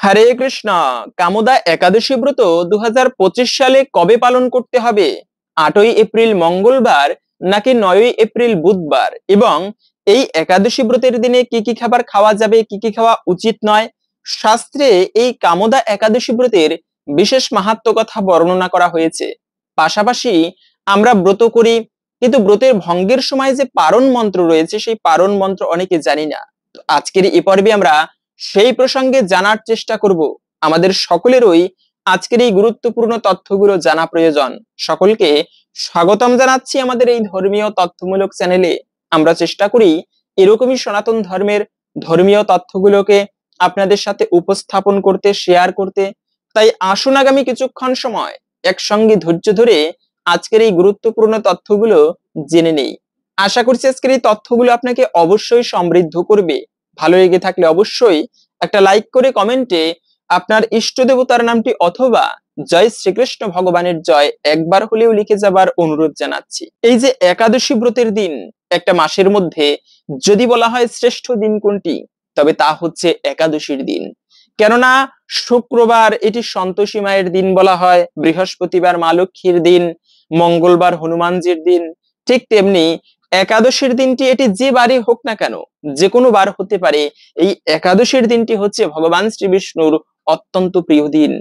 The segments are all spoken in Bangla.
হরে কৃষ্ণ। কামোদা একাদশী ব্রত 2025 সালে কবে পালন করতে হবে? 8ই এপ্রিল মঙ্গলবার নাকি 9ই এপ্রিল বুধবার? এবং এই একাদশী ব্রতের দিনে কি কি খাবার খাওয়া যাবে, কি কি খাওয়া উচিত নয়? শাস্ত্রে এই কামোদা একাদশী ব্রতের বিশেষ মাহাত্ম্য কথা বর্ণনা করা হয়েছে। পাশাপাশি আমরা ব্রত করি, কিন্তু ব্রতের ভঙ্গের সময় যে পারণ মন্ত্র রয়েছে, সেই পারণ মন্ত্র অনেকে জানি না। তো আজকের এই পর্বে আমরা সেই প্রসঙ্গে জানার চেষ্টা করব। আমাদের সকলেরই আজকের এই গুরুত্বপূর্ণ তথ্যগুলো জানা প্রয়োজন। সকলকে স্বাগতম জানাচ্ছি আমাদের এই ধর্মীয় তথ্যমূলক চ্যানেলে। আমরা চেষ্টা করি এরকমই সনাতন ধর্মের ধর্মীয় তথ্যগুলোকে আপনাদের সাথে উপস্থাপন করতে, শেয়ার করতে। তাই আসুন আগামী কিছুক্ষণ সময় একসঙ্গে ধৈর্য ধরে আজকের এই গুরুত্বপূর্ণ তথ্যগুলো জেনে নেই। আশা করছি আজকের এই তথ্যগুলো আপনাকে অবশ্যই সমৃদ্ধ করবে। ভালো লেগে থাকলে অবশ্যই একটা লাইক করে কমেন্টে আপনার ইষ্ট দেবতার নামটি অথবা জয় শ্রীকৃষ্ণ ভগবানের জয় একবার হলেও লিখে যাবার অনুরোধ জানাচ্ছি। এই যে একাদশী ব্রতের দিন, একটা মাসের মধ্যে যদি বলা হয় শ্রেষ্ঠ দিন কোনটি, তবে তা হচ্ছে একাদশীর দিন। কেননা শুক্রবার এটি সন্তোষী মায়ের দিন বলা হয়, বৃহস্পতিবার মা লক্ষ্মীর দিন, মঙ্গলবার হনুমানজির দিন। ঠিক তেমনি একাদশীর দিনটি এটি যে বারই হোক না কেন, যে কোনো বার হতে পারে, এই একাদশীর দিনটি হচ্ছে ভগবান শ্রী বিষ্ণুর অত্যন্ত প্রিয় দিন।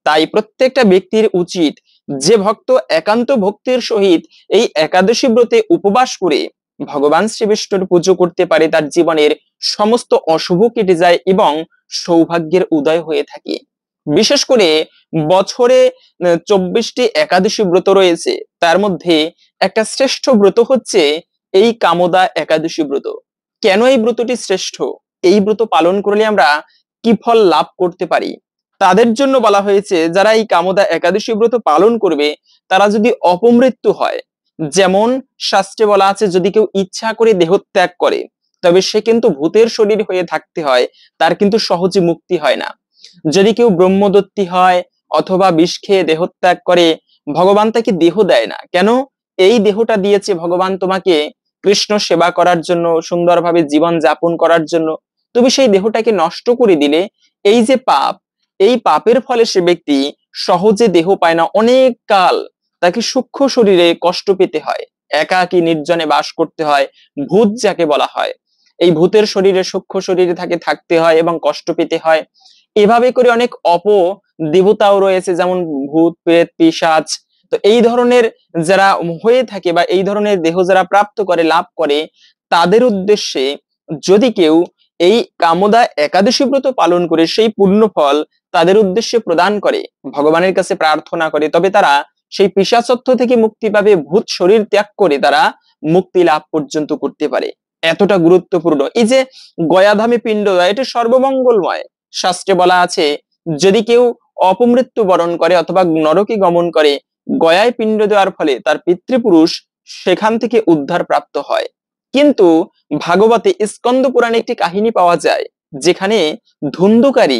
তাই প্রত্যেকটা ব্যক্তির উচিত, যে ভক্ত একান্ত ভক্তির সহিত এই একাদশী ব্রতে উপবাস করে ভগবান শ্রী বিষ্ণুর পুজো করতে পারে, তার জীবনের সমস্ত অশুভ কেটে যায় এবং সৌভাগ্যের উদয় হয়ে থাকে। বিশেষ করে বছরে 24টি একাদশী ব্রত রয়েছে, তার মধ্যে একটা শ্রেষ্ঠ ব্রত হচ্ছে এই কামোদা একাদশী ব্রত। কেন এই ব্রতটি শ্রেষ্ঠ? এই ব্রত পালন করলে আমরা কি ফল লাভ করতে পারি? তাদের জন্য বলা হয়েছে, যারা এই কামোদা একাদশী ব্রত পালন করবে তারা যদি অপমৃত্যু হয়, যেমন শাস্ত্রে বলা আছে, যদি কেউ ইচ্ছা করে দেহত্যাগ করে তবে সে কিন্তু ভূতের শরীর হয়ে থাকতে হয়, তার কিন্তু সহজে মুক্তি হয় না। যদি কেউ ব্রহ্মদত্তি হয় অথবা বিষ খেয়ে দেহত্যাগ করে, ভগবান তাকে দেহ দেয় না। কেন? এই দেহটা দিয়েছে ভগবান তোমাকে কৃষ্ণ সেবা করার জন্য, সুন্দরভাবে জীবন যাপন করার জন্য। তুমি সেই দেহটাকে নষ্ট করে দিলে, এই যে পাপ, এই পাপের ফলে সে ব্যক্তি সহজে দেহ পায় না, অনেক কাল তাকে সূক্ষ্ম শরীরে কষ্ট পেতে হয়, একাকী নির্জনে বাস করতে হয়, ভূত যাকে বলা হয়। এই ভূতের শরীরে, সূক্ষ্ম শরীরে তাকে থাকতে হয় এবং কষ্ট পেতে হয়। এভাবে করে অনেক দেবতাও রয়েছে, যেমন ভূত, প্রেত, পিশাচ। তো এই ধরনের যারা হয়ে থাকে বা এই ধরনের দেহ যারা প্রাপ্ত করে, লাভ করে, তাদের উদ্দেশ্যে যদি কেউ এই কামোদা একাদশী ব্রত পালন করে সেই পুণ্য ফল তাদের উদ্দেশ্যে প্রদান করে, ভগবানের কাছে প্রার্থনা করে, তবে তারা সেই পিশাচত্ব থেকে মুক্তি পাবে, ভূত শরীর ত্যাগ করে তারা মুক্তি লাভ পর্যন্ত করতে পারে। এতটা গুরুত্বপূর্ণ। এই যে গয়াধামে পিণ্ড দেয়, এটা সর্বমঙ্গলময়। শাস্ত্রে বলা আছে, যদি কেউ অপমৃত্যু বরণ করে অথবা নরকে গমন করে, গয়ায় পিণ্ড দেওয়ার ফলে তার পিতৃপুরুষ সেখান থেকে উদ্ধার প্রাপ্ত হয়। কিন্তু ভাগবতে স্কন্দ পুরাণে একটি কাহিনী পাওয়া যায়, যেখানে ধুন্ধুকারী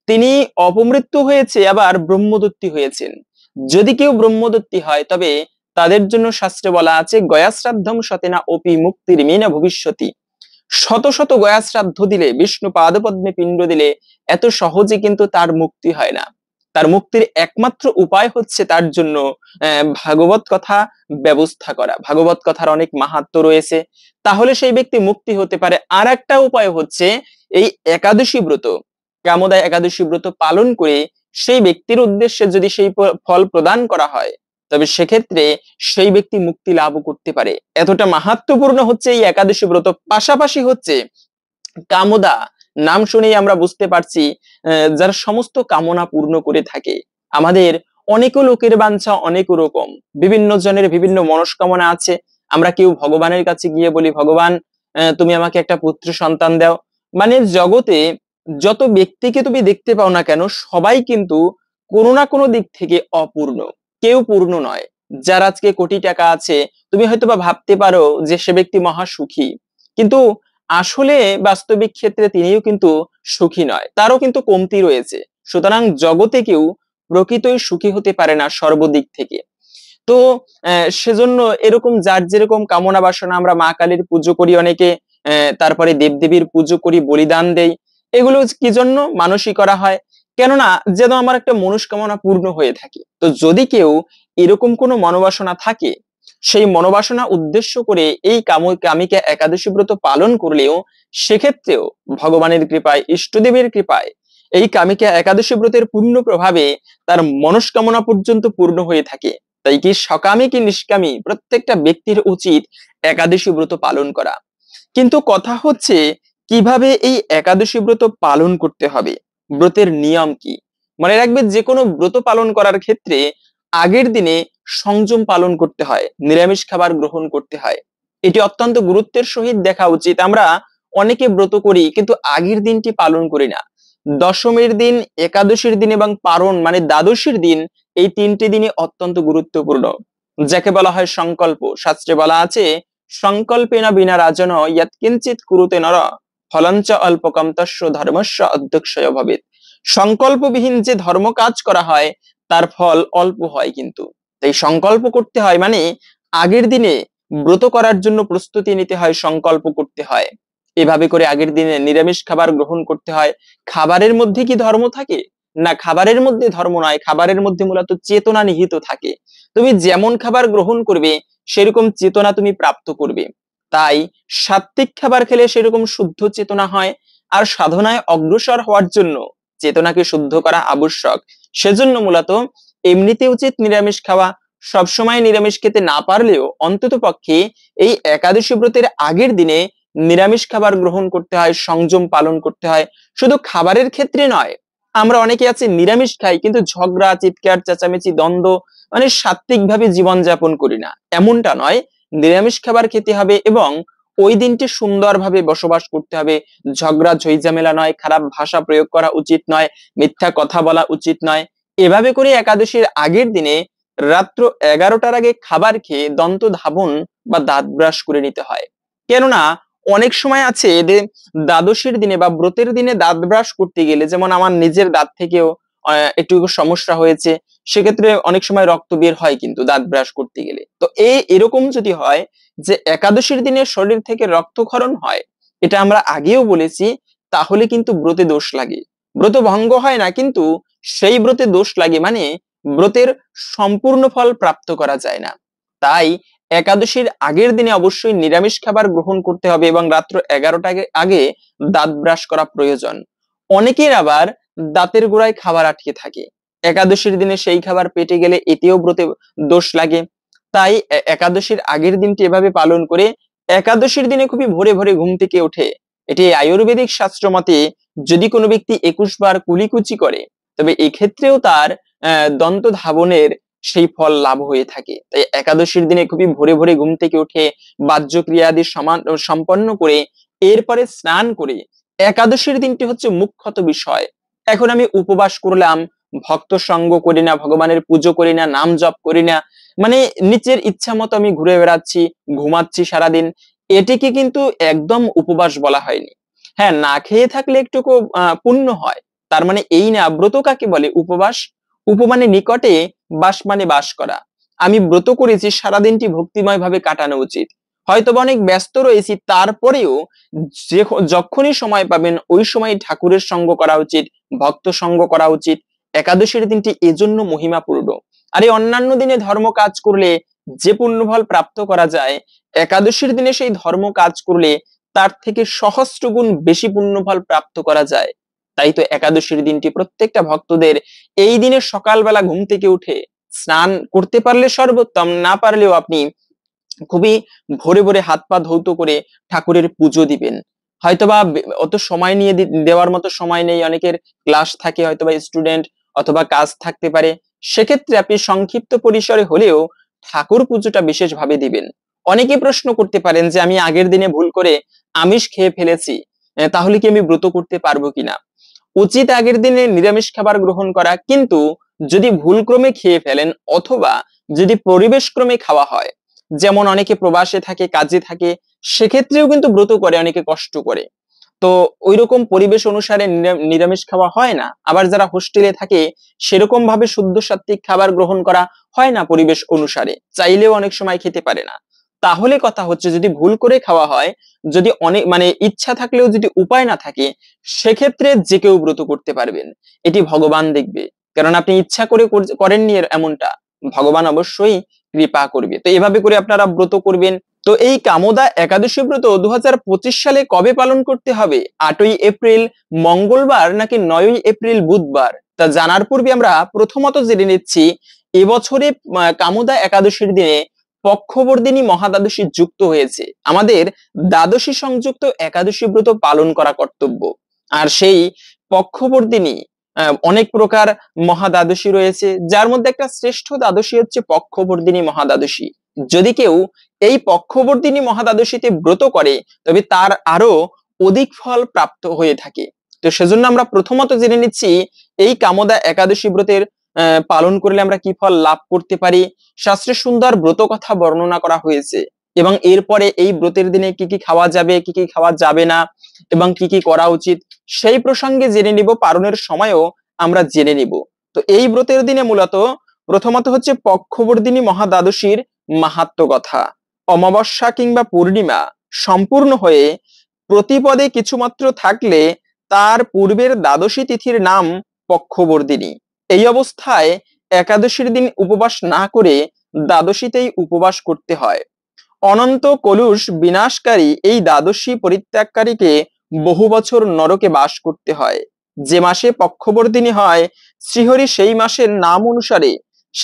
তিনি অপমৃত্যু হয়েছে, আবার ব্রহ্মদত্তি হয়েছেন। যদি কেউ ব্রহ্মদত্তি হয় তবে তাদের জন্য শাস্ত্রে বলা আছে, গয়া শ্রাদ্ধম শতেনা অপি মুক্তির মেনা ভবিষ্যতি। শত শত গয়া শ্রাদ্ধ দিলে, বিষ্ণু পাদপদ্মে পিণ্ড দিলে এত সহজে কিন্তু তার মুক্তি হয় না। তার মুক্তির একমাত্র উপায় হচ্ছে তার জন্য ভাগবত কথা ব্যবস্থা করা। ভাগবত কথার অনেক মাহাত্ম্য রয়েছে, তাহলে সেই ব্যক্তি মুক্তি হতে পারে। আর একটা উপায় হচ্ছে এই একাদশী ব্রত, কামোদা একাদশী ব্রত পালন করে সেই ব্যক্তির উদ্দেশ্যে যদি সেই ফল প্রদান করা হয়, তবে সেক্ষেত্রে সেই ব্যক্তি মুক্তি লাভ করতে পারে। এতটা মাহাত্ম্যপূর্ণ হচ্ছে এই একাদশী ব্রত। পাশাপাশি হচ্ছে কামোদা, নাম শুনেই আমরা বুঝতে পারছি যারা সমস্ত কামনা পূর্ণ করে থাকে। আমাদের অনেক লোকের বাঞ্ছা অনেক রকম, বিভিন্ন জনের বিভিন্ন মনস্কামনা আছে। আমরা কেউ ভগবানের কাছে গিয়ে বলি, ভগবান তুমি আমাকে একটা পুত্র সন্তান দাও। মানে জগতে যত ব্যক্তিকে তুমি দেখতে পাও না কেন, সবাই কিন্তু কোনো না কোনো দিক থেকে অপূর্ণ, কেউ পূর্ণ নয়। যার আজকে কোটি টাকা আছে, তুমি হয়তোবা ভাবতে পারো যে সে ব্যক্তি মহা সুখী, কিন্তু আসলে বাস্তবিক ক্ষেত্রে তিনিও কিন্তু সুখী নয়, তারও কিন্তু কমতি রয়েছে। সুতরাং জগতে কেউ প্রকৃতই সুখী হতে পারে না সর্বদিক থেকে। তো সেজন্য এরকম যার যেরকম কামনা বাসনা, আমরা মা কালীর পুজো করি অনেকে, তারপরে দেবদেবীর পুজো করি, বলিদান দেই। এগুলো কি জন্য মানসিক করা হয়? কেননা যেন আমার একটা মনস্কামনা পূর্ণ হয়ে থাকে। তো যদি কেউ এরকম কোনো মনোবাসনা থাকে, সেই মনোবাসনা উদ্দেশ্য করে এই কামিকা একাদশী ব্রত পালন করলেও সেক্ষেত্রেও ভগবানের কৃপায়, ইষ্টদেবের কৃপায় এই কামিকা একাদশী ব্রতের পূর্ণ প্রভাবে তার মনস্কামনা পর্যন্ত পূর্ণ হয়ে থাকে। তাই কি সকামী কি নিষ্কামী প্রত্যেকটা ব্যক্তির উচিত একাদশী ব্রত পালন করা। কিন্তু কথা হচ্ছে কিভাবে এই একাদশী ব্রত পালন করতে হবে, ব্রতের নিয়ম কি। মনে রাখবে, যে কোনো ব্রত পালন করার ক্ষেত্রে আগের দিনে সংযম পালন করতে হয়, নিরামিষ খাবার গ্রহণ করতে হয়। এটি অত্যন্ত গুরুত্বের সহিত দেখা উচিত। আমরা অনেকে ব্রত করি কিন্তু আগের দিনটি পালন করি না। দশমীর দিন, একাদশীর দিন এবং পারণ মানে দ্বাদশীর দিন, এই তিনটি দিনই অত্যন্ত গুরুত্বপূর্ণ, যাকে বলা হয় সংকল্প। শাস্ত্রে বলা আছে, সংকল্পেন বিনা রাজন ইয়ৎকিঞ্চিৎ কুরুতে নর ফলঞ্চ অল্পকম তস্য ধর্মস্য অধ্যক্ষয় ভবেৎ। সংকল্পবিহীন যে ধর্ম কাজ করা হয় তার ফল অল্প হয়। কিন্তু তাই সংকল্প করতে হয়, মানে আগের দিনে ব্রত করার জন্য প্রস্তুতি নিতে হয়, সংকল্প করতে হয়। এভাবে করে আগের দিনে নিরামিষ খাবার গ্রহণ করতে হয়। খাবারের মধ্যে কি ধর্ম থাকে? না, খাবারের মধ্যে ধর্ম নয়, খাবারের মধ্যে মূলত চেতনা নিহিত থাকে। তুমি যেমন খাবার গ্রহণ করবে সেরকম চেতনা তুমি প্রাপ্ত করবে। তাই সাত্বিক খাবার খেলে সেরকম শুদ্ধ চেতনা হয়। আর সাধনায় অগ্রসর হওয়ার জন্য চেতনাকে শুদ্ধ করা আবশ্যক। সেজন্য মূলত এমনিতে উচিত নিরামিষ খাওয়া। সবসময় নিরামিষ খেতে না পারলেও অন্তত পক্ষে এই একাদশী ব্রতের আগের দিনে নিরামিষ খাবার গ্রহণ করতে হয়, সংযম পালন করতে হয়। শুধু খাবারের ক্ষেত্রে নয়, আমরা অনেকে আছি নিরামিষ খাই কিন্তু ঝগড়া, চিৎকার, চেঁচামেচি, দ্বন্দ্ব, মানে সাত্বিক ভাবে জীবন যাপন করি না, এমনটা নয়। নিরামিষ খাবার খেতে হবে এবং ওই দিনটি সুন্দরভাবে বসবাস করতে হবে। ঝগড়া ঝইঝামেলা নয়, খারাপ ভাষা প্রয়োগ করা উচিত নয়, মিথ্যা কথা বলা উচিত নয়। এভাবে করে একাদশীর আগের দিনে রাত্র 11টার আগে খাবার খেয়ে দন্ত ধাবন বা দাঁত ব্রাশ করে নিতে হয়। কেননা অনেক সময় আছে যে দ্বাদশীর দিনে বা ব্রতের দিনে দাঁত ব্রাশ করতে গেলে, যেমন আমার নিজের দাঁত থেকেও একটু সমস্যা হয়েছে, সেক্ষেত্রে অনেক সময় রক্ত বের হয় কিন্তু দাঁত ব্রাশ করতে গেলে। তো এরকম যদি হয় যে একাদশীর দিনে শরীর থেকে রক্তক্ষরণ হয়, এটা আমরা আগেও বলেছি, তাহলে কিন্তু ব্রতে দোষ লাগে। ব্রত ভঙ্গ হয় না, কিন্তু সেই ব্রতে দোষ লাগে, মানে ব্রতের সম্পূর্ণ ফল প্রাপ্ত করা যায় না। তাই একাদশীর আগের দিনে অবশ্যই নিরামিষ খাবার গ্রহণ করতে হবে এবং রাত্র 11টার আগে দাঁত ব্রাশ করা প্রয়োজন। অনেকের আবার দাঁতের গোড়ায় খাবার আটকে থাকে, একাদশীর দিনে সেই খাবার পেটে গেলে এতেও ব্রতে দোষ লাগে। তাই একাদশীর আগের দিনটি এভাবে পালন করে একাদশীর দিনে খুবই ভোরে ভোরে ঘুম থেকে ওঠে। এটি আয়ুর্বেদিক শাস্ত্র মতে যদি কোনো ব্যক্তি 21 বার কুলিকুচি করে, তবে এক্ষেত্রেও তার দন্ত ধাবনের সেই ফল লাভ হয়ে থাকে। তাই একাদশীর দিনে খুবই ভোরে ভোরে ঘুম থেকে উঠে বাহ্যক্রিয়াদি সম্পন্ন করে এরপরে স্নান করে, একাদশীর দিনটি হচ্ছে মুখ্যত বিষয়। এখন আমি উপবাস করলাম, ভক্ত সঙ্গ করি না, ভগবানের পুজো করি না, নাম জপ করি না, মানে নিচের ইচ্ছা মতো আমি ঘুরে বেড়াচ্ছি, ঘুমাচ্ছি সারাদিন, এটিকে কিন্তু একদম উপবাস বলা হয়নি। হ্যাঁ, না খেয়ে থাকলে একটুকু পুণ্য হয়, তার মানে এই না। ব্রত কাকে বলে? উপবাস। উপমানে নিকটে, বাস মানে বাস করা। আমি ব্রত করেছি, সারাদিনটি ভক্তিময় ভাবে কাটানো উচিত। হয়তো অনেক ব্যস্ত রয়েছি, তারপরেও যে যখনই সময় পাবেন ওই সময় ঠাকুরের সঙ্গ করা উচিত, ভক্ত সঙ্গ করা উচিত। একাদশীর দিনটি এজন্য মহিমাপূর্ণ। আর এই অন্যান্য দিনে ধর্ম কাজ করলে যে পুণ্যফল প্রাপ্ত করা যায়, একাদশীর দিনে সেই ধর্ম কাজ করলে তার থেকে সহস্র গুণ বেশি পুণ্যফল প্রাপ্ত করা যায়। তাই তো একাদশীর দিনটি প্রত্যেকটা ভক্তদের এই দিনে সকালবেলা ঘুম থেকে উঠে স্নান করতে পারলে সর্বোত্তম, না পারলেও আপনি খুবই ভোরে ভোরে হাত পা ধৌত করে ঠাকুরের পুজো দিবেন। হয়তোবা অত সময় নিয়ে দেওয়ার মতো সময় নেই, অনেকের ক্লাস থাকে, হয়তোবা স্টুডেন্ট অথবা কাজ থাকতে পারে, সেক্ষেত্রে আপনি সংক্ষিপ্ত পরিসরে হলেও ঠাকুর পুজোটা বিশেষভাবে দিবেন। অনেকে প্রশ্ন করতে পারেন যে আমি আগের দিনে ভুল করে আমিষ খেয়ে ফেলেছি, তাহলে কি আমি ব্রত করতে পারবো কিনা? উচিত আগের দিনে নিরামিষ খাবার গ্রহণ করা, কিন্তু যদি ভুলক্রমে খেয়ে ফেলেন অথবা যদি পরিবেশ ক্রমে খাওয়া হয়, যেমন অনেকে প্রবাসে থাকে, কাজে থাকে, সেক্ষেত্রেও কিন্তু ব্রত করে, অনেকে কষ্ট করে, তো ওইরকম পরিবেশ অনুসারে নিরামিষ খাওয়া হয় না। আবার যারা হোস্টেলে থাকে সেরকম ভাবে শুদ্ধ সাত্ত্বিক খাবার গ্রহণ করা হয় না পরিবেশ অনুসারে, চাইলেও অনেক সময় খেতে পারে না। তাহলে কথা হচ্ছে যদি ভুল করে খাওয়া হয়, যদি অনেক মানে ইচ্ছা থাকলেও যদি উপায় না থাকে, সেক্ষেত্রে যে কেউ ব্রত করতে পারবেন, এটি ভগবান দেখবে। কারণ আপনি ইচ্ছা করে করেননি এমনটা, ভগবান অবশ্যই কৃপা করবে। তো এভাবে করে আপনারা ব্রত করবেন। তো এই কামোদা একাদশী ব্রত 2025 সালে কবে পালন করতে হবে? 8ই এপ্রিল মঙ্গলবার নাকি 9ই এপ্রিল বুধবার? তা জানার পূর্বে আমরা প্রথমত জেনে নিচ্ছি এবছরে কামোদা একাদশীর দিনে পক্ষবর্ধিনী মহাদ্বাদশী যুক্ত হয়েছে। আমাদের দ্বাদশী সংযুক্ত একাদশী ব্রত পালন করা কর্তব্য। আর সেই পক্ষবর্ধিনী অনেক প্রকার মহাদ্বাদশী রয়েছে, যার মধ্যে একটা শ্রেষ্ঠ দ্বাদশী হচ্ছে পক্ষবর্ধিনী মহাদ্বাদশী। যদি কেউ এই পক্ষবর্ধিনী মহাদ্বাদশীতে ব্রত করে তবে তার আরো অধিক ফল প্রাপ্ত হয়ে থাকে। তো সেজন্য আমরা প্রথমত জেনে নিচ্ছি এই কামোদা একাদশী ব্রতের পালন করলে আমরা কি ফল লাভ করতে পারি। শাস্ত্রে সুন্দর ব্রত কথা বর্ণনা করা হয়েছে এবং এরপরে এই ব্রতের দিনে কি কি খাওয়া যাবে, কি কি খাওয়া যাবে না এবং কি কি করা উচিত সেই প্রসঙ্গে জেনে নিব। পালনের সময়ও আমরা জেনে নিব। তো এই ব্রতের দিনে মূলত প্রথমত হচ্ছে পক্ষবর্ধিনী মহাদ্বাদশীর মাহাত্ম্য কথা। অমাবস্যা কিংবা পূর্ণিমা সম্পূর্ণ হয়ে প্রতিপদে কিছুমাত্র থাকলে তার পূর্বের দ্বাদশী তিথির নাম পক্ষবর্ধিনী। এই অবস্থায় একাদশীর দিন উপবাস না করে দ্বাদশীতেই উপবাস করতে হয়। অনন্ত কলুষ বিনাশকারী এই দ্বাদশী পরিত্যাগকারীকে বহু বছর নরকে বাস করতে হয়। যে মাসে পক্ষবর্ধিনী হয় শ্রীহরি সেই মাসের নাম অনুসারে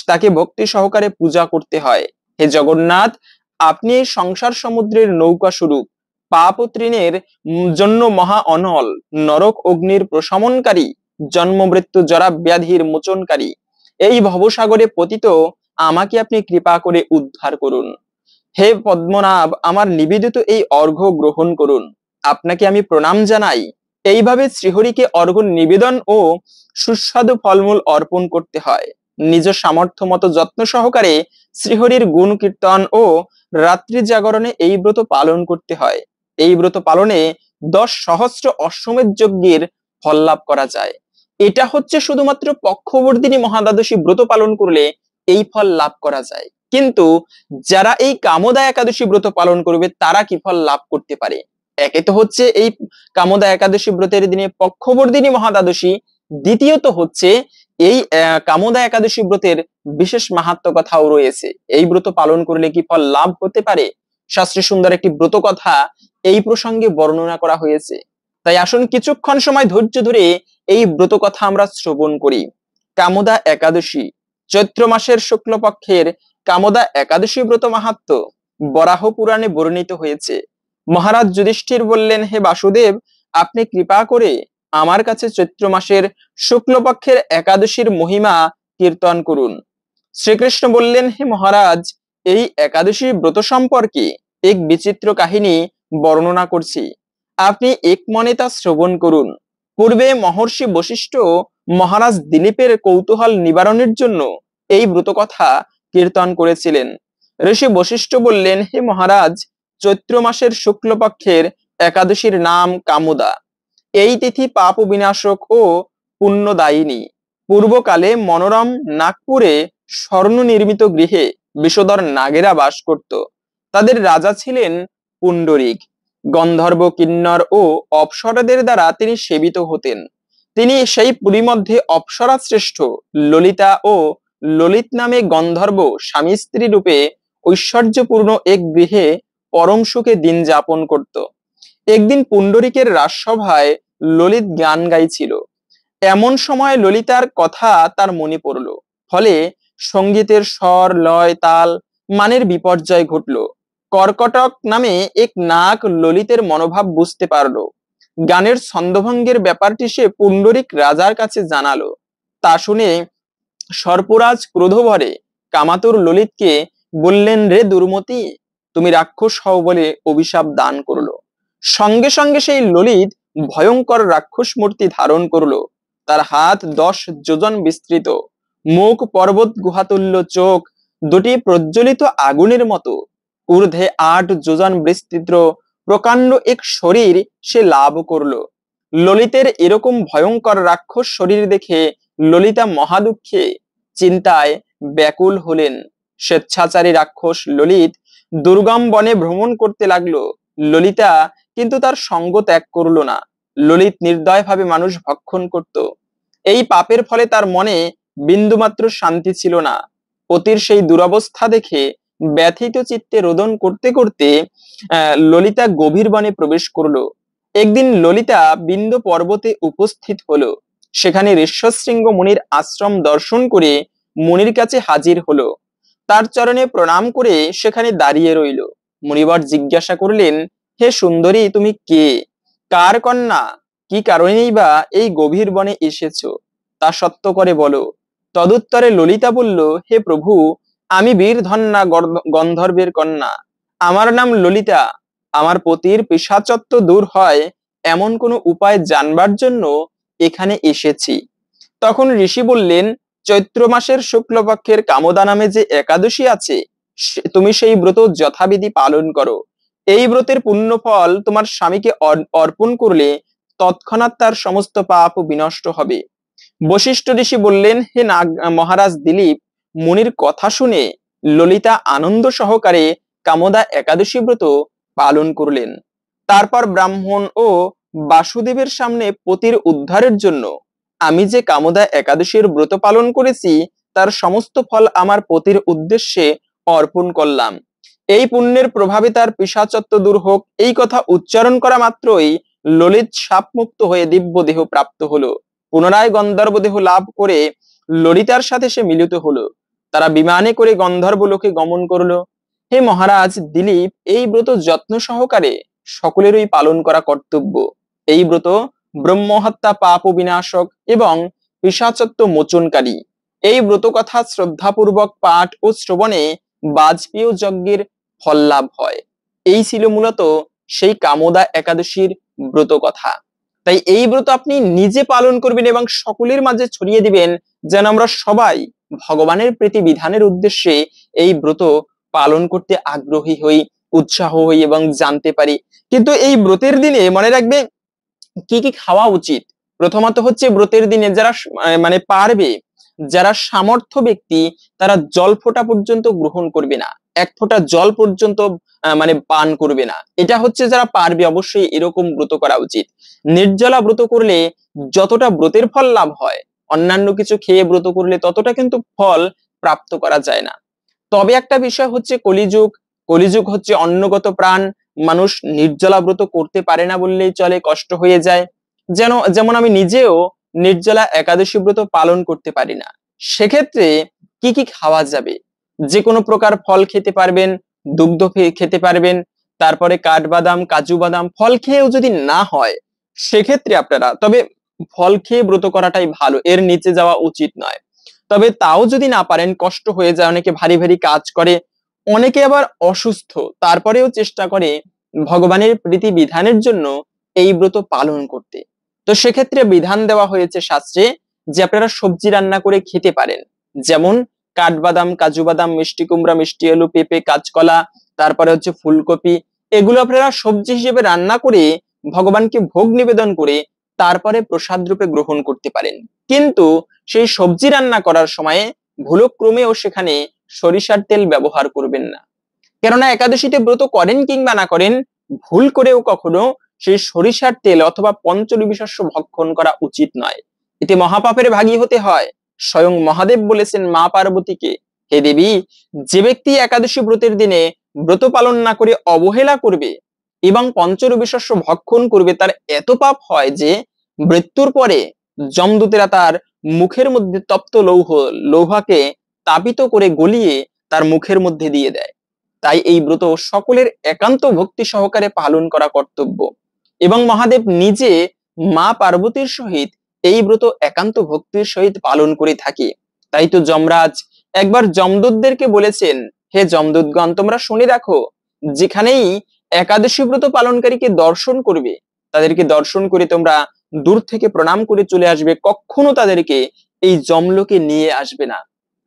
তাকে ভক্তি সহকারে পূজা করতে হয়। হে জগন্নাথ, আপনি এই সংসার সমুদ্রের নৌকা স্বরূপ, পাপ ও তৃণের জন্য মহা অনল, নরক অগ্নির প্রশমনকারী, জন্ম মৃত্যু জরা ব্যাধির মোচনকারী এই ভবসাগরে পতিত আমাকে আপনি কৃপা করে উদ্ধার করুন। হে পদ্মনাভ, আমার নিবেদিত এই অর্ঘ্য গ্রহণ করুন, আপনাকে আমি প্রণাম জানাই। এইভাবে শ্রীহরিকে অর্ঘ্য নিবেদন ও সুস্বাদু ফলমূল অর্পণ করতে হয়। নিজ সামর্থ্য মতো যত্ন সহকারে শ্রীহরির গুণ কীর্তন ও রাত্রি জাগরণে এই ব্রত পালন করতে হয়। এই ব্রত পালনে 10 সহস্র অশ্বমেধ যজ্ঞের ফল লাভ করা যায়। এটা হচ্ছে শুধুমাত্র পক্ষবর্ধিনী মহাদ্বাদশী ব্রত পালন করলে এই ফল লাভ করা যায়। কিন্তু যারা এই কামোদা একাদশী ব্রত পালন করবে তারা কি ফল লাভ করতে পারে? একে তো হচ্ছে এই কামোদা একাদশী ব্রতের দিনে পক্ষবর্ধিনী মহাদ্বাদশী, দ্বিতীয়ত হচ্ছে এই কামোদা একাদশী ব্রতের বিশেষ মাহাত্ম্য কথাও রয়েছে। এই ব্রত পালন করলে কি ফল লাভ হতে পারে? শাস্ত্রে সুন্দর একটি ব্রত কথা এই প্রসঙ্গে বর্ণনা করা হয়েছে। তাই আসুন কিছুক্ষণ সময় ধৈর্য ধরে এই ব্রত কথা আমরা শ্রবণ করি। কামোদা একাদশী চৈত্র মাসের শুক্লপক্ষের কামোদা একাদশী ব্রত মাহাত্ম্য বরাহ পুরাণে বর্ণিত হয়েছে। মহারাজ যুধিষ্ঠির বললেন, হে বাসুদেব, আপনি কৃপা করে আমার কাছে চৈত্র মাসের শুক্লপক্ষের একাদশীর মহিমা কীর্তন করুন। শ্রীকৃষ্ণ বললেন, হে মহারাজ, এই একাদশী ব্রত সম্পর্কে এক বিচিত্র কাহিনী বর্ণনা করছি, আপনি এক মনে তা শ্রবণ করুন। পূর্বে মহর্ষি বশিষ্ঠ মহারাজ দিলীপের কৌতূহল নিবারণের জন্য এই ব্রত কথা কীর্তন করেছিলেন। ঋষি বশিষ্ঠ বললেন, হে মহারাজ, চৈত্র মাসের শুক্লপক্ষের একাদশীর নাম কামোদা। এই তিথি পাপ বিনাশক ও পুণ্যদায়িনী। পূর্বকালে মনোরম নাগপুরে স্বর্ণ নির্মিত গৃহে বিষধর নাগেরা বাস করত। তাদের রাজা ছিলেন পুণ্ডরিক। গন্ধর্ব, কিন্নর ও অপ্সরাদের দ্বারা তিনি সেবিত হতেন। তিনি সেই পুরী মধ্যে অপ্সরা শ্রেষ্ঠ ললিতা ও ললিত নামে গন্ধর্ব স্বামী স্ত্রী রূপে ঐশ্বর্যপূর্ণ এক গৃহে পরম সুখে দিন যাপন করত। একদিন পুণ্ডরিকের রাজসভায় ললিত গান গাইছিল। এমন সময় ললিতার কথা তার মনে পড়ল। ফলে সঙ্গীতের স্বর, লয়, তাল মানের বিপর্যয় ঘটল। কর্কটক নামে এক নাগ ললিতের মনোভাব বুঝতে পারল। গানের ছন্দভঙ্গের ব্যাপারটি সে পুণ্ডরিক রাজার কাছে জানালো। তা শুনে সর্পরাজ ক্রোধভরে কামাতুর ললিতকে বললেন, রে দুর্মতি, তুমি রাক্ষস হও বলে অভিশাপ দান করলো। সঙ্গে সঙ্গে সেই ললিত ভয়ঙ্কর রাক্ষস মূর্তি ধারণ করলো। তার হাত 10 যোজন বিস্তৃত, মুখ পর্বত গুহাতুল্য, চোখ দুটি প্রজ্বলিত আগুনের মতো, ঊর্ধ্বে 8 যোজন বিস্তৃত প্রকাণ্ড এক শরীর সে লাভ করলো। ললিতের এরকম ভয়ঙ্কর রাক্ষস শরীর দেখে ললিতা মহাদুঃখে চিন্তায় ব্যাকুল হলেন। স্বেচ্ছাচারী রাক্ষস ললিত দুর্গম বনে ভ্রমণ করতে লাগলো। ললিতা কিন্তু তার সঙ্গ ত্যাগ করলো না। ললিত নির্দয়ভাবে মানুষ ভক্ষণ করত। এই পাপের ফলে তার মনে বিন্দুমাত্র শান্তি ছিল না। পতির সেই দুরবস্থা দেখে ব্যথিত চিত্তে রোদন করতে করতে ললিতা গভীর বনে প্রবেশ করলো। একদিন ললিতা বিন্ধ্য পর্বতে উপস্থিত হলো। সেখানে ঋষ্যশৃঙ্গ মুনির আশ্রম দর্শন করে মুনির কাছে হাজির হলো। তার চরণে প্রণাম করে সেখানে দাঁড়িয়ে রইল। মুনিবর জিজ্ঞাসা করলেন, হে সুন্দরী, তুমি কে, কার কন্যা, কি কারণেই বা এই গভীর বনে এসেছো, তা সত্য করে বলো। তদুত্তরে ললিতা বলল, হে প্রভু, আমি বীরধন্যা গন্ধর্বের কন্যা। আমার নাম ললিতা। আমার পতির পিশাচত্ব দূর হয় এমন কোনো উপায় জানবার জন্য এখানে এসেছি। তখন ঋষি বললেন, চৈত্র মাসের শুক্লপক্ষের কামদা নামে যে একাদশী আছে, তুমি সেই ব্রত যথাবিধি পালন করো। এই ব্রতের পুণ্য ফল তোমার স্বামীকে অর্পণ করলে তৎক্ষণাৎ তার সমস্ত পাপ বিনষ্ট হবে। বশিষ্ঠ ঋষি বললেন, হে নাগ মহারাজ দিলীপ, মুনির কথা শুনে ললিতা আনন্দ সহকারে কামদা একাদশী ব্রত পালন করলেন। তারপর ব্রাহ্মণ ও বাসুদেবের সামনে পতির উদ্ধারের জন্য আমি যে কামদা একাদশীর ব্রত পালন করেছি তার সমস্ত ফল আমার পতির উদ্দেশ্যে অর্পণ করলাম। এই পুণ্যের প্রভাবে তার পিশাচত্ব দূর হোক, এই কথা উচ্চারণ করা মাত্রই ললিত শাপমুক্ত হয়ে দিব্য দেহ প্রাপ্ত হলো। পুনরায় গন্ধর্ব দেহ লাভ করে ললিতার সাথে সে মিলিত হলো। তারা বিমানে করে গন্ধর্ব লোকে গমন করলো। হে মহারাজ দিলীপ, এই ব্রত যত্ন সহকারে সকলেরই পালন করা কর্তব্য। এই ব্রত ব্রহ্মহত্যা, পাপ বিনাশক এবং পিশাচত্ব মোচনকারী। এই ব্রত কথা শ্রদ্ধাপূর্বক পাঠ ও শ্রবণে বাজপেয় যজ্ঞের ফল লাভ হয়। এই ছিল মূলত সেই কামদা একাদশীর ব্রত কথা। তাই এই ব্রত আপনি নিজে পালন করবেন এবং সকলের মাঝে ছড়িয়ে দিবেন, যেন আমরা সবাই ভগবানের প্রীতি বিধানের উদ্দেশ্যে এই ব্রত পালন করতে আগ্রহী হই, উৎসাহ হই এবং জানতে পারি। কিন্তু এই ব্রতের দিনে মনে রাখবে কি কি খাওয়া উচিত। প্রথমত হচ্ছে, ব্রতের দিনে যারা মানে পারবে, যারা সামর্থ্য ব্যক্তি, তারা জল ফোঁটা পর্যন্ত গ্রহণ করবে না, এক ফোঁটা জল পর্যন্ত মানে পান করবে না। এটা হচ্ছে যারা পারবে অবশ্যই এরকম ব্রত করা উচিত। নির্জলা ব্রত করলে যতটা ব্রতের ফল লাভ হয়, অন্যান্য কিছু খেয়ে ব্রত করলে ততটা কিন্তু ফল প্রাপ্ত করা যায় না। তবে একটা বিষয় হচ্ছে কলিযুগ। কলিযুগ হচ্ছে অন্নগত প্রাণ। মানুষ নির্জলা ব্রত করতে পারে না বললেই চলে, কষ্ট হয়ে যায়। যেমন আমি নিজেও নির্জলা একাদশী ব্রত পালন করতে পারি না। সেক্ষেত্রে কি কি খাওয়া যাবে? যে কোনো প্রকার ফল খেতে পারবেন, দুগ্ধ খেতে পারবেন, তারপরে কাঠবাদাম, কাজু বাদাম। ফল খেয়েও যদি না হয় সেক্ষেত্রে আপনারা, তবে ফল খেয়ে ব্রত করাটাই ভালো, এর নিচে যাওয়া উচিত নয়। তবে তাও যদি না পারেন, কষ্ট হয়ে যায়, অনেকে ভারী ভারী কাজ করে, অনেকে আবার অসুস্থ, তারপরেও চেষ্টা করে ভগবানের প্রীতি বিধানের জন্য এই ব্রত পালন করতে। তো সেক্ষেত্রে বিধান দেওয়া হয়েছে শাস্ত্রে যে আপনারা সবজি রান্না করে খেতে পারেন, যেমন কাঠবাদাম, কাজু বাদাম, মিষ্টি কুমড়া, মিষ্টি আলু, পেঁপে, কাঁচকলা, তারপরে হচ্ছে ফুলকপি। এগুলো আপনারা সবজি হিসেবে রান্না করে ভগবানকে ভোগ নিবেদন করে তারপরে প্রসাদ রূপে গ্রহণ করতে পারেন। কিন্তু সেই সবজি রান্না করার সময় ভুলক্রমেও সেখানে সরিষার তেল ব্যবহার করবেন না। কেননা একাদশীতে ব্রত করেন কিংবা না করেন, ভুল করেও কখনো সেই সরিষার তেল অথবা পঞ্চরবিশস্য ভক্ষণ করা উচিত নয়। এতে মহাপাপের ভাগী হতে হয়। স্বয়ং মহাদেব বলেছেন মা পার্বতীকে, হে দেবী, যে ব্যক্তি একাদশী ব্রতের দিনে ব্রত পালন না করে অবহেলা করবে এবং পঞ্চরবিশস্য ভক্ষণ করবে, তার এত পাপ হয় যে মৃত্যুর পরে যমদূতেরা তার মুখের মধ্যে তপ্ত লৌহাকে তাপিত করে গলিয়ে তার মুখের মধ্যে দিয়ে দেয়। তাই এই ব্রত সকলের একান্ত ভক্তি সহকারে পালন করা কর্তব্য। এবং মহাদেব নিজে মা পার্বতীর সহিত এই ব্রত একান্ত ভক্তির সহিত পালন করে থাকে। তাই তো যমরাজ একবার যমদূতদেরকে বলেছেন, হে যমদূতগণ, তোমরা শুনে রাখো, যেখানেই একাদশী ব্রত পালনকারীকে দর্শন করবে, তাদেরকে দর্শন করে তোমরা দূর থেকে প্রণাম করে চলে আসবে, কখনো তাদেরকে এই যমলোকে নিয়ে আসবে না।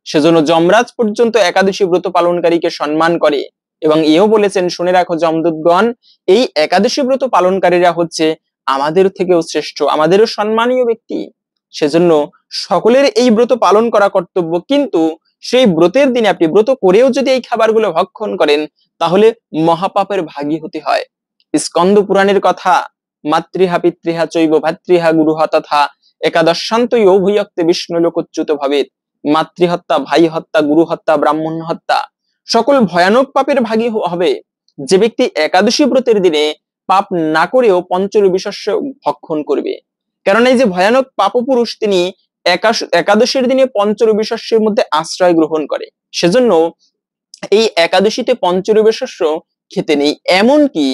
সেজন্য যমরাজ পর্যন্ত একাদশী ব্রত পালনকারীকে সম্মান করে। এবং এও বলেছেন, শুনে রাখো যমদূতগণ, এই একাদশী ব্রত পালনকারীরা হচ্ছে আমাদের থেকেও শ্রেষ্ঠ, আমাদেরও সম্মানীয় ব্যক্তি। সেজন্য সকলের এই ব্রত পালন করা কর্তব্য। কিন্তু সেই ব্রতের দিনে আপনি ব্রত করেও যদি এই খাবারগুলো ভক্ষণ করেন তাহলে মহাপাপের ভাগী হতে হয়। স্কন্দ পুরাণের কথা, মাতৃহা পিতৃহা চৈব ভাতৃহা গুরুহা তথা একাদশান্তই উভয়ক্তে বিষ্ণু লোকচ্যুত ভাবেত। মাতৃহত্যা, ভাই হত্যা, গুরু হত্যা, ব্রাহ্মণ হত্যা সকল ভয়ানক পাপের ভাগী হবে যে ব্যক্তি একাদশী ব্রতের দিনে পাপ না করেও পঞ্চরবি শস্য ভক্ষণ করবে। কারণ এই যে ভয়ানক পাপপুরুষ তিনি একাদশীর দিনে পঞ্চরবি শস্যের মধ্যে আশ্রয় গ্রহণ করে, সেজন্য এই একাদশীতে পঞ্চরবি শস্য খেতে নেই। এমনকি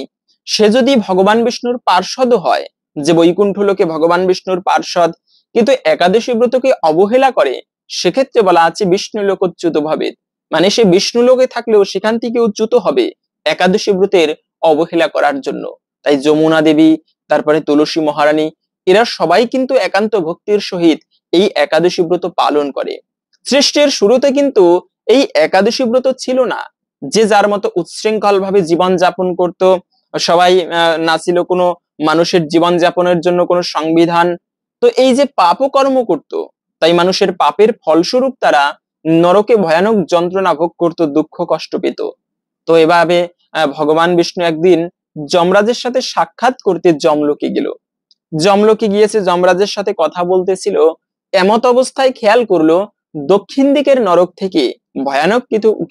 সে যদি ভগবান বিষ্ণুর পার্ষদ হয়, যে বৈকুণ্ঠ লোকে ভগবান বিষ্ণুর পার্ষদ, কিন্তু একাদশী ব্রতকে অবহেলা করে, সেক্ষেত্রে বলা আছে বিষ্ণু লোকচ্যুত ভাবে, মানে সে বিষ্ণু লোকে থাকলেও সেখান থেকে চ্যুত হবে একাদশী ব্রতের অবহেলা করার জন্য। তাই যমুনা দেবী, তারপরে তুলসী মহারানী, এরা সবাই কিন্তু একান্ত ভক্তির সহিত এই একাদশী ব্রত পালন করে। সৃষ্টির শুরুতে কিন্তু এই একাদশী ব্রত ছিল না। যে যার মতো উচ্ছৃঙ্খল ভাবে জীবন যাপন করত, সবাই না ছিল কোনো মানুষের জীবন যাপনের জন্য কোনো সংবিধান। তো এই যে পাপ কর্ম করত, তাই মানুষের পাপের ফলস্বরূপ তারা নরকে ভয়ানক যন্ত্রণা ভোগ করত, দুঃখ কষ্ট পেত। তো এভাবে ভগবান বিষ্ণু একদিন যমরাজের সাথে সাক্ষাৎ করতে যমলোকে গেল। যমলোকে গিয়েছে, যমরাজের সাথে কথা বলতেছিল, এমত অবস্থায় খেয়াল করলো দক্ষিণ দিকের নরক থেকে ভয়ানক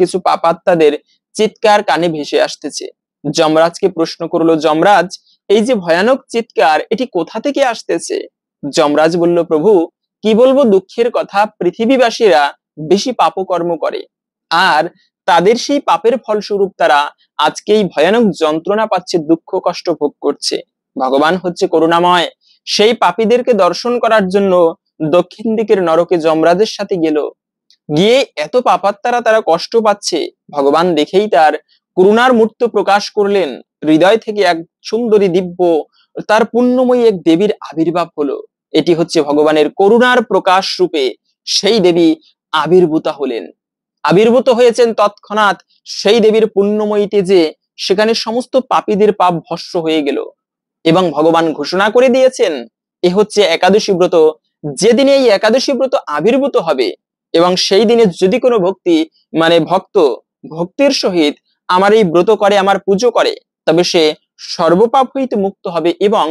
কিছু পাপাত্মাদের চিৎকার কানে ভেসে আসতেছে। যমরাজকে প্রশ্ন করলো, যমরাজ এই যে ভয়ানক চিৎকার এটি কোথা থেকে আসতেছে? যমরাজ বলল, প্রভু কি বলবো দুঃখের কথা, পৃথিবীবাসীরা বেশি পাপকর্ম করে আর তাদের সেই পাপের ফলস্বরূপ তারা আজকে এই ভয়ানক যন্ত্রণা পাচ্ছে, দুঃখ কষ্ট ভোগ করছে। ভগবান হচ্ছে করুণাময়, সেই পাপীদেরকে দর্শন করার জন্য দক্ষিণ দিকের নরকে যমরাজের সাথে গেল। গিয়ে এত পাপাত্মারা তারা কষ্ট পাচ্ছে, ভগবান দেখেই তার করুণার মূর্ত প্রকাশ করলেন। হৃদয় থেকে এক সুন্দরী দিব্য তার পুণ্যময়ী এক দেবীর আবির্ভাব হলো। এটি হচ্ছে ভগবানের করুণার প্রকাশ রূপে সেই দেবী আবির্ভূত হলেন। আবির্ভূত হয়েছেন তৎক্ষণাৎ সেই দেবীর পুণ্যময়ী তেজে সেখানে সমস্ত পাপীদের পাপ ভস্ম হয়ে গেল। এবং ভগবান ঘোষণা করে দিয়েছেন, এ হচ্ছে একাদশী ব্রত, যেদিনে এই একাদশী ব্রত আবির্ভূত হবে এবং সেই দিনে যদি কোনো ভক্ত ভক্তির সহিত আমার এই ব্রত করে, আমার পুজো করে, তবে সে সর্বপাপ হইতে মুক্ত হবে এবং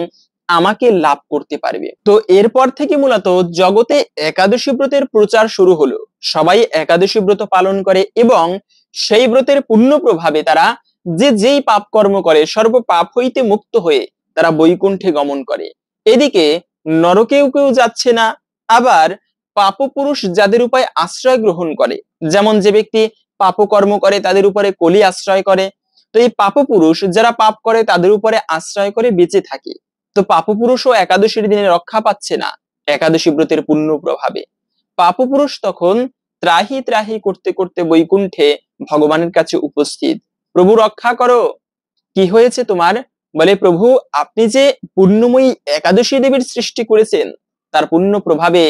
আমাকে লাভ করতে পারবে। তো এরপর থেকে মূলত জগতে একাদশী ব্রতের প্রচার শুরু হলো। সবাই একাদশী ব্রত পালন করে এবং সেই ব্রতের পুণ্য প্রভাবে তারা যেই পাপ কর্ম করে সর্ব পাপ হইতে মুক্ত হয়ে তারা বৈকুণ্ঠে গমন করে। এদিকে নরকেও কেউ যাচ্ছে না, আবার পাপপুরুষ যাদের উপরে আশ্রয় গ্রহণ করে, যেমন যে ব্যক্তি পাপকর্ম করে তাদের উপরে কলি আশ্রয় করে, তো এই পাপপুরুষ যারা পাপ করে তাদের উপরে আশ্রয় করে বেঁচে থাকে। তো পাপপুরুষও একাদশীর দিনে রক্ষা পাচ্ছে না একাদশী ব্রতের পুণ্য প্রভাবে। পাপপুরুষ তখন ত্রাহি ত্রাহি করতে করতে বৈকুণ্ঠে ভগবানের কাছে উপস্থিত, প্রভু রক্ষা করো, কি হয়েছে তোমার? বলে, প্রভু আপনি যে পুণ্যময়ী একাদশী দেবীর সৃষ্টি করেছেন, তার পুণ্য প্রভাবে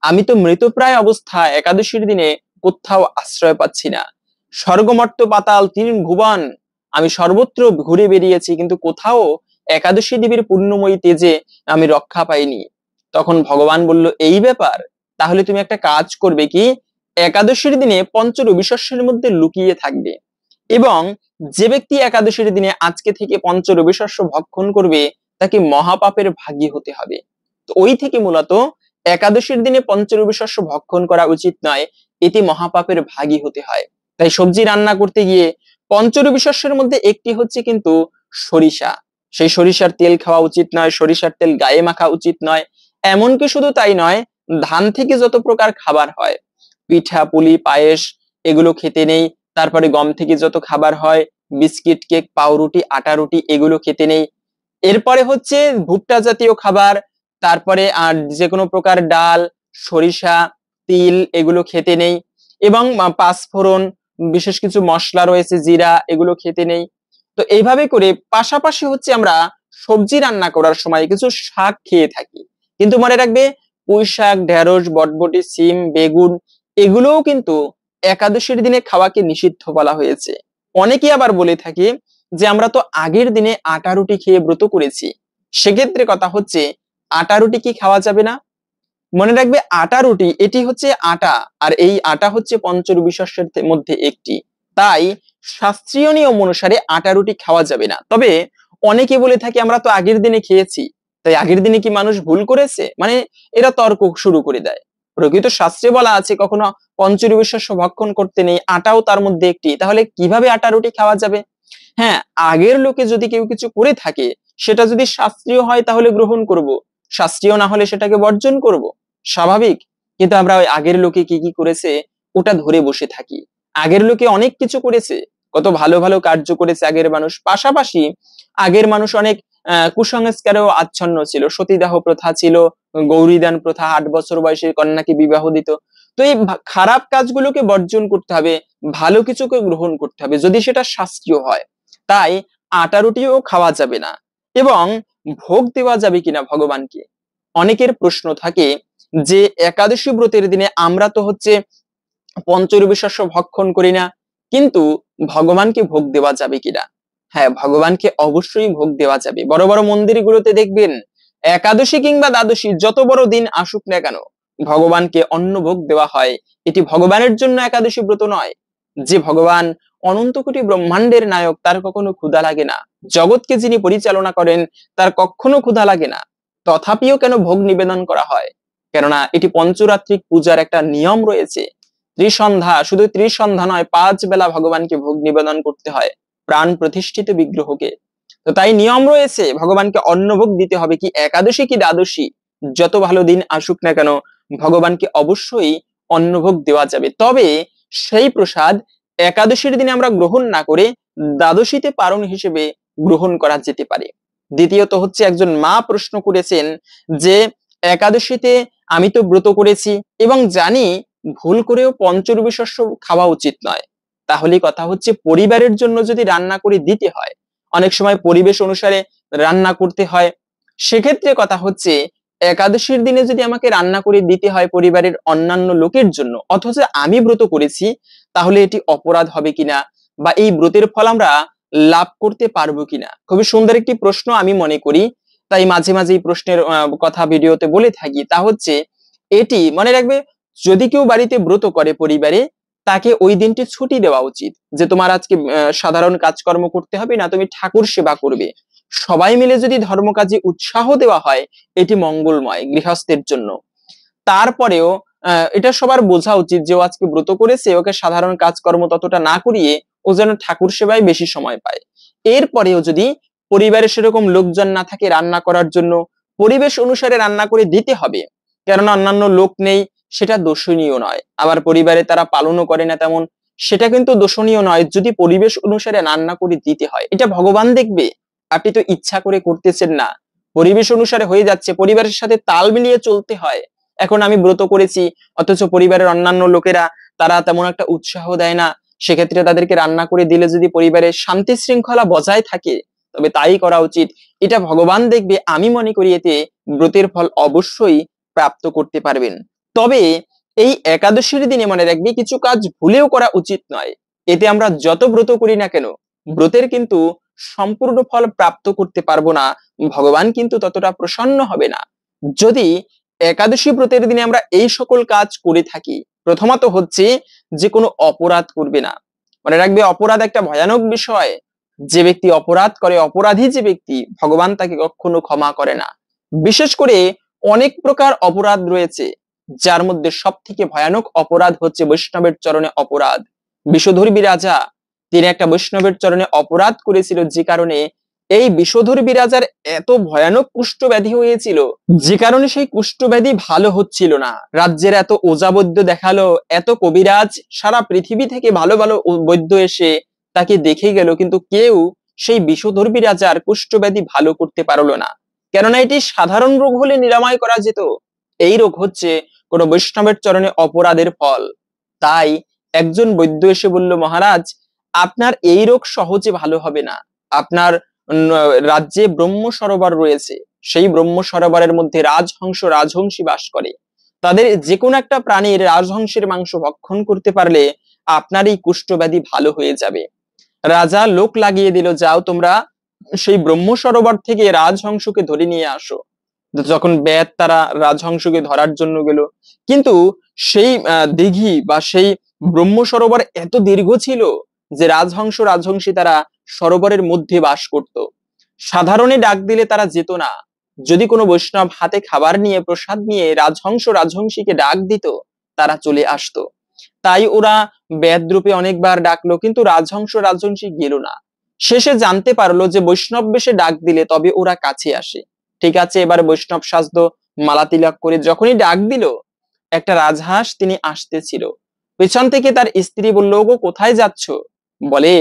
আমি তো মৃতপ্রায় অবস্থা, একাদশীর দিনে কোথাও আশ্রয় পাচ্ছি না। স্বর্গমর্ত পাতাল তিন ভুবন আমি সর্বত্র ঘুরে বেরিয়েছি, কিন্তু কোথাও একাদশী দেবীর পুণ্যময়ী তেজে আমি রক্ষা পাইনি। তখন ভগবান বলল, এই ব্যাপার, তাহলে তুমি একটা কাজ করবে কি, একাদশীর দিনে পঞ্চরবি শস্যের মধ্যে লুকিয়ে থাকবে এবং যে ব্যক্তি একাদশীর দিনে আজকে থেকে পঞ্চরবি শস্য ভক্ষণ করবে তাকে মহাপাপের ভাগী হতে হবে। তো ওই থেকে মূলত একাদশীর দিনে পঞ্চরবি শস্য ভক্ষণ করা উচিত নয়, এটি মহাপাপের ভাগী হতে হয়। তাই সবজি রান্না করতে গিয়ে পঞ্চরবি শস্যের মধ্যে একটি হচ্ছে কিন্তু সরিষা, সেই সরিষার তেল খাওয়া উচিত নয়, সরিষার তেল গায়ে মাখা উচিত নয়। এমনকি শুধু তাই নয়, ধান থেকে যত প্রকার খাবার হয়, পিঠা পুলি পায়েস, এগুলো খেতে নেই। তারপরে গম থেকে যত খাবার হয়, বিস্কিট কেক পাউরুটি আটা রুটি, এগুলো খেতে নেই। এরপরে হচ্ছে ভুট্টা জাতীয় খাবার, তারপরে আর যে কোনো প্রকার ডাল, সরিষা, তিল, এগুলো খেতে নেই। এবং পাঁচফোড়ন, বিশেষ কিছু মশলা রয়েছে, জিরা, এগুলো খেতে নেই। তো এইভাবে করে পাশাপাশি হচ্ছে আমরা সবজি রান্না করার সময় কিছু শাক খেয়ে থাকি, কিন্তু মনে রাখবে পুঁই শাক, ঢেঁড়স, বটবটি, সিম, বেগুন, এগুলোও কিন্তু একাদশীর দিনে খাওয়াকে নিষিদ্ধ বলা হয়েছে। অনেকে আবার বলে থাকে যে আমরা তো আগের দিনে আটা রুটি খেয়ে ব্রত করেছি, সেক্ষেত্রে কথা হচ্ছে আটা রুটি কি খাওয়া যাবে না? মনে রাখবে আটা রুটি এটি হচ্ছে আটা, আর এই আটা হচ্ছে পঞ্চরবি শস্যের মধ্যে একটি। তাই শাস্ত্রীয় নিয়ম অনুসারে আটা রুটি খাওয়া যাবে না। তবে অনেকে বলে থাকে আমরা তো আগের দিনে খেয়েছি, তাই আগের দিনে কি মানুষ ভুল করেছে, মানে এরা তর্ক শুরু করে দেয়। প্রকৃত শাস্ত্রে বলা আছে কখনো পঞ্চরবি শস্য ভক্ষণ করতে নেই, আটাও তার মধ্যে একটি, তাহলে কিভাবে আটা রুটি খাওয়া যাবে? হ্যাঁ, আগের লোকে যদি কেউ কিছু করে থাকে সেটা যদি শাস্ত্রীয় হয় তাহলে গ্রহণ করব, শাস্ত্রীয় না হলে সেটাকে বর্জন করব, স্বাভাবিক। কিন্তু আমরা ওই আগের লোকে কি কি করেছে ওটা ধরে বসে থাকি। আগের লোকে অনেক কিছু করেছে, কত ভালো ভালো কার্য করেছে আগের মানুষ। পাশাপাশি আগের মানুষ অনেক কুসংস্কারেও আচ্ছন্ন ছিল, সতীদাহ প্রথা ছিল, গৌরীদান প্রথা, 8 বছর বয়সে কন্যাকে বিবাহ দিত। তো এই খারাপ কাজগুলোকে বর্জন করতে হবে, ভালো কিছুকে গ্রহণ করতে হবে যদি সেটা শাস্ত্রীয় হয়। তাই আটা রুটিও খাওয়া যাবে না। এবং ভোগ দেওয়া যাবে কিনা ভগবানকে, অনেকের প্রশ্ন থাকে যে একাদশী ব্রতের দিনে আমরা তো হচ্ছে পঞ্চরবি শস্য ভক্ষণ করি না, কিন্তু ভগবানকে ভোগ দেওয়া যাবে কিনা? হ্যাঁ, ভগবানকে অবশ্যই ভোগ দেওয়া যাবে। বড় বড় মন্দিরগুলোতে দেখবেন একাদশী কিংবা দ্বাদশী যত বড় দিন আসুক না কেন ভগবানকে অন্ন ভোগ দেওয়া হয়। এটি ভগবানের জন্য একাদশী ব্রত নয়। যে ভগবান অনন্ত কোটি ব্রহ্মাণ্ডের নায়ক, তার কখনো ক্ষুধা লাগে না। জগৎকে যিনি পরিচালনা করেন তার কখনো ক্ষুধা লাগে না, তথাপিও কেন ভোগ নিবেদন করা হয়? কেননা এটি পঞ্চরাত্রিক পূজার একটা নিয়ম রয়েছে। ত্রিসন্ধ্যা, শুধু ত্রিসন্ধ্যা নয়, 5 বেলা ভগবানকে ভোগ নিবেদন করতে হয় প্রাণ প্রতিষ্ঠিত বিগ্রহকে। তো তাই নিয়ম রয়েছে ভগবানকে অন্নভোগ দিতে হবে, কি একাদশী কি দ্বাদশী যত ভালো দিন আসুক না কেন ভগবানকে অবশ্যই অন্নভোগ দেওয়া যাবে। তবে সেই প্রসাদ একাদশীর দিনে আমরা গ্রহণ না করে দ্বাদশীতে পারণ হিসেবে গ্রহণ করা যেতে পারে। দ্বিতীয়ত হচ্ছে একজন মা প্রশ্ন করেছেন যে একাদশীতে আমি তো ব্রত করেছি এবং জানি ভুল করেও পঞ্চরবি শস্য খাওয়া উচিত নয়, তাহলে কথা হচ্ছে পরিবারের জন্য যদি রান্না করে দিতে হয়, অনেক সময় পরিবেশ অনুসারে রান্না করতে হয়, সেক্ষেত্রে কথা হচ্ছে একাদশীর দিনে যদি আমাকে রান্না করে দিতে হয় পরিবারের অন্যান্য লোকের জন্য, অথচ আমি ব্রত করেছি, তাহলে এটি অপরাধ হবে কিনা বা এই ব্রতের ফল আমরা লাভ করতে পারবো কিনা? খুবই সুন্দর একটি প্রশ্ন আমি মনে করি। তাই মাঝে মাঝে এই প্রশ্নের কথা ভিডিওতে বলে থাকি। তা হচ্ছে এটি মনে রাখবে, যদি কেউ বাড়িতে ব্রত করে পরিবারে, তাকে ওই দিনটি ছুটি দেওয়া উচিত, যে তোমার আজকে সাধারণ কাজকর্ম করতে হবে না, তুমি ঠাকুর সেবা করবে। সবাই মিলে যদি ধর্মকাজে উৎসাহ দেওয়া হয় এটি মঙ্গলময় গৃহস্থের জন্য। তারপরেও এটা সবার বোঝা উচিত যে ও আজকে ব্রত করেছে, ওকে সাধারণ কাজকর্ম ততটা না করিয়ে ও যেন ঠাকুর সেবায় বেশি সময় পায়। এরপরেও যদি পরিবারে সেরকম লোকজন না থাকে রান্না করার জন্য, পরিবেশ অনুসারে রান্না করে দিতে হবে, কেননা অন্যান্য লোক নেই, সেটা দোষণীয় নয়। আবার পরিবারে তারা পালনও করে না তেমন, সেটা কিন্তু দোষণীয় নয় যদি পরিবেশ অনুসারে রান্না করে দিতে হয়। এটা ভগবান দেখবে, আপনি তো ইচ্ছা করে করতেছেন না, পরিবেশ অনুসারে হয়ে যাচ্ছে, পরিবারের সাথে তাল মিলিয়ে চলতে হয়। এখন আমি ব্রত করেছি অথচ পরিবারের অন্যান্য লোকেরা তারা তেমন একটা উৎসাহ দেয় না, সেক্ষেত্রে তাদেরকে রান্না করে দিলে যদি পরিবারের শান্তি শৃঙ্খলা বজায় থাকে তবে তাই করা উচিত। এটা ভগবান দেখবে, আমি মনে করি এতে ব্রতের ফল অবশ্যই প্রাপ্ত করতে পারবেন। তবে এই একাদশীর দিনে মনে রাখবে কিছু কাজ ভুলেও করা উচিত নয়। এতে আমরা যত ব্রত করি না কেন ব্রতের কিন্তু সম্পূর্ণ ফল প্রাপ্ত করতে পারবো না, ভগবান কিন্তু ততটা প্রসন্ন হবে না। যদি একাদশী ব্রতের দিনে আমরা এই সকল কাজ করে থাকি, প্রথমত হচ্ছে যে কোনো অপরাধ করবে না। মনে রাখবে অপরাধ একটা ভয়ানক বিষয়। যে ব্যক্তি অপরাধ করে, অপরাধী যে ব্যক্তি, ভগবান তাকে কখনো ক্ষমা করে না। বিশেষ করে অনেক প্রকার অপরাধ রয়েছে, যার মধ্যে সব থেকে ভয়ানক অপরাধ হচ্ছে বৈষ্ণবের চরণে অপরাধ। বিষধর্মী রাজা, তিনি একটা বৈষ্ণবের চরণে অপরাধ করেছিল, যে কারণে এই বিষধর্মী রাজার এত ভয়ানক কুষ্ঠব্যাধি হয়েছিল, যে কারণে সেই কুষ্ঠব্যাধি ভালো হচ্ছিল না। রাজ্যের এত ওঝা বৈদ্য দেখালো, এত কবিরাজ, সারা পৃথিবী থেকে ভালো ভালো বৈদ্য এসে তাকে দেখে গেল, কিন্তু কেউ সেই বিষধর্মী রাজার কুষ্ঠব্যাধি ভালো করতে পারলো না। কেননা এটি সাধারণ রোগ হলে নিরাময় করা যেত, এই রোগ হচ্ছে কোন বৈষ্ণবের চরণে অপরাধের ফল। তাই একজন বৈদ্য এসে বলল, মহারাজ আপনার এই রোগ সহজে ভালো হবে না। আপনার রাজ্যে ব্রহ্ম সরোবর রয়েছে, সেই ব্রহ্ম সরোবরের মধ্যে রাজহংস রাজহংসী বাস করে, তাদের যে কোনো একটা প্রাণীর রাজহংসের মাংস ভক্ষণ করতে পারলে আপনার এই কুষ্ঠব্যাধি ভালো হয়ে যাবে। রাজা লোক লাগিয়ে দিল, যাও তোমরা সেই ব্রহ্ম সরোবর থেকে রাজহংসকে ধরে নিয়ে আসো। যখন বেদ তারা রাজহংসকে ধরার জন্য গেল, কিন্তু সেই দিঘি বা সেই ব্রহ্ম সরোবর এত দীর্ঘ ছিল যে রাজহংস রাজহংসী তারা সরোবরের মধ্যে বাস করত। সাধারণে ডাক দিলে তারা যেত না। যদি কোনো বৈষ্ণব হাতে খাবার নিয়ে প্রসাদ নিয়ে রাজহংস রাজহংসীকে ডাক দিত, তারা চলে আসতো। তাই ওরা বেদরূপে অনেকবার ডাকলো, কিন্তু রাজহংস রাজহংসী গেল না। শেষে জানতে পারলো যে বৈষ্ণব বেশে ডাক দিলে তবে ওরা কাছে আসে। ঠিক আছে, এবার বৈষ্ণব সাজতো, মালা তিলক করে যখনই ডাক দিল, একটা রাজহাঁস তিনি আসতেছিল। পেছন থেকে তার স্ত্রী বলল, গো কোথায় যাচ্ছ? বলে,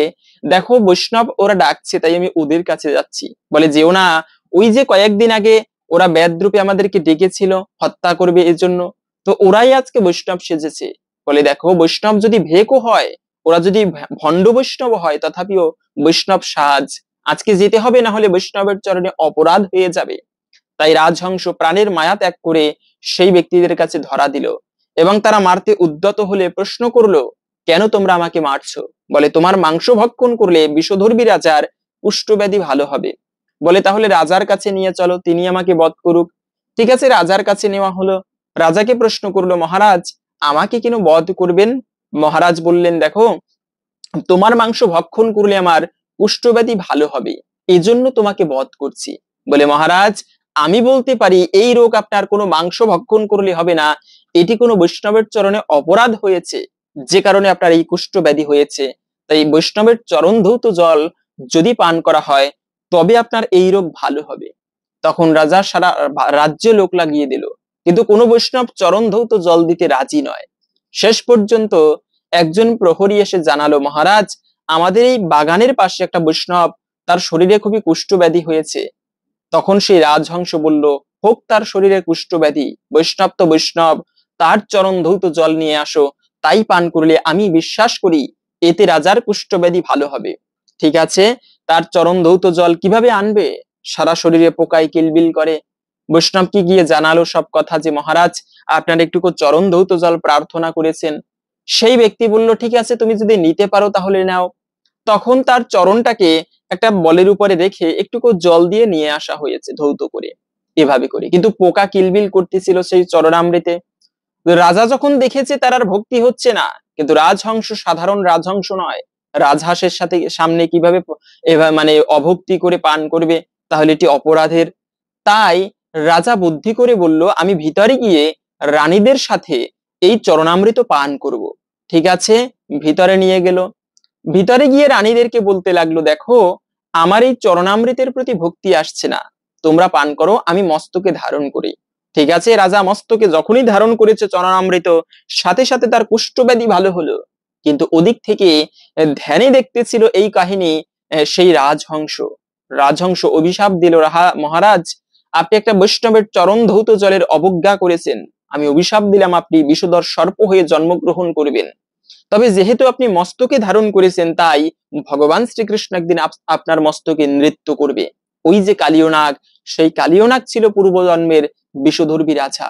দেখো বৈষ্ণব ওরা ডাকছে তাই আমি ওদের কাছে যাচ্ছি। বলে, যেও না, ওই যে কয়েকদিন আগে ওরা বেদরূপে আমাদেরকে ডেকেছিল হত্যা করবে এজন্য, তো ওরাই আজকে বৈষ্ণব সেজেছে। বলে, দেখো বৈষ্ণব যদি ভেকও হয়, ওরা যদি ভণ্ড বৈষ্ণব হয়, তথাপিও বৈষ্ণব সাজ, আজকে যেতে হবে, না হলে বৈষ্ণবের চরণে অপরাধ হয়ে যাবে। তাই রাজহংস প্রাণের মায়া ত্যাগ করে সেই ব্যক্তিদের কাছে ধরা দিল, এবং তারা মারতে উদ্যত হলে প্রশ্ন করলো, কেন তোমরা আমাকে মারছো? বলে, তোমার মাংস ভক্ষণ করলে বিষধর্মী রাজার কুষ্ঠব্যাধি ভালো হবে। বলে, তাহলে রাজার কাছে নিয়ে চলো, তিনি আমাকে বধ করুক। ঠিক আছে, রাজার কাছে নেওয়া হলো। রাজাকে প্রশ্ন করলো, মহারাজ আমাকে কেন বধ করবেন? মহারাজ বললেন, দেখো তোমার মাংস ভক্ষণ করলে আমার কুষ্ঠব্যাধি ভালো হবে, এজন্য তোমাকে বধ করছি। বলে, মহারাজ আমি বলতে পারি এই রোগ আপনার কোনো মাংস ভক্ষণ করলে হবে না, এটি কোনো বৈষ্ণবের চরণে অপরাধ হয়েছে, যে কারণে আপনার এই কুষ্ঠব্যাধি হয়েছে। তাই বৈষ্ণবের চরণ ধৌত জল যদি পান করা হয় তবে আপনার এই রোগ ভালো হবে। তখন রাজা সারা রাজ্যে লোক লাগিয়ে দিল, কিন্তু কোনো বৈষ্ণব চরণ ধৌত জল দিতে রাজি নয়। শেষ পর্যন্ত একজন প্রহরী এসে জানালো, মহারাজ আমাদের এই বাগানের পাশে একটা বৈষ্ণব, তার শরীরে খুবই কুষ্ঠব্যাধি হয়েছে। তখন সেই রাজহংস বলল, হোক তার শরীরে কুষ্ঠব্যাধি, বৈষ্ণব তো বৈষ্ণব, তার চরণ ধৌত জল নিয়ে আসো, তাই পান করলে আমি বিশ্বাস করি এতে রাজার কুষ্ঠব্যাধি ভালো হবে। ঠিক আছে, তার চরণ ধৌত জল কিভাবে আনবে? সারা শরীরে পোকায় কিলবিল করে। বৈষ্ণব কি গিয়ে জানালো সব কথা, যে মহারাজ আপনার একটুকু চরণ ধৌত জল প্রার্থনা করেছেন। সেই ব্যক্তি বলল, ঠিক আছে, তুমি যদি নিতে পারো তাহলে নাও। তখন তার চরণটাকে একটা বলের উপরে রেখে একটুকু জল দিয়ে নিয়ে আসা হয়েছে ধৌত করে, এভাবে করে, কিন্তু পোকা কিলবিল করতেছিল সেই চরণামৃতে। রাজা যখন দেখেছে তার আর ভক্তি হচ্ছে না, কিন্তু রাজহংস সাধারণ রাজহংস নয়, রাজহাঁসের সাথে সামনে কিভাবে মানে অভক্তি করে পান করবে, তাহলে এটি অপরাধের। তাই রাজা বুদ্ধি করে বলল, আমি ভিতরে গিয়ে রানীদের সাথে এই চরণামৃত পান করব। ঠিক আছে, ভিতরে নিয়ে গেল। ভিতরে গিয়ে রানীদেরকে বলতে লাগলো, দেখো আমার এই চরণামৃতের প্রতি ভক্তি আসছে না, তোমরা পান করো, আমি মস্তকে ধারণ করি। ঠিক আছে, রাজা মস্তকে যখনই ধারণ করেছে চরণামৃত, সাথে সাথে তার কুষ্ঠব্যাধি ভালো হলো। কিন্তু ওদিক থেকে ধ্যানে দেখতেছিল এই কাহিনী সেই রাজহংস। রাজহংস অভিশাপ দিল, মহারাজ আপনি একটা বৈষ্ণবের চরণ ধৌত জলের অবজ্ঞা করেছেন, আমি অভিশাপ দিলাম আপনি বিষধর সর্প হয়ে জন্মগ্রহণ করবেন। তবে যেহেতু আপনি মস্তকে ধারণ করেছেন, তাই ভগবান শ্রীকৃষ্ণ একদিন আপনার মস্তকে নৃত্য করবে। ওই যে কালীয় নাগ, সেই কালীয় নাগ ছিল পূর্বজন্মের বিষধর্মী রাজা।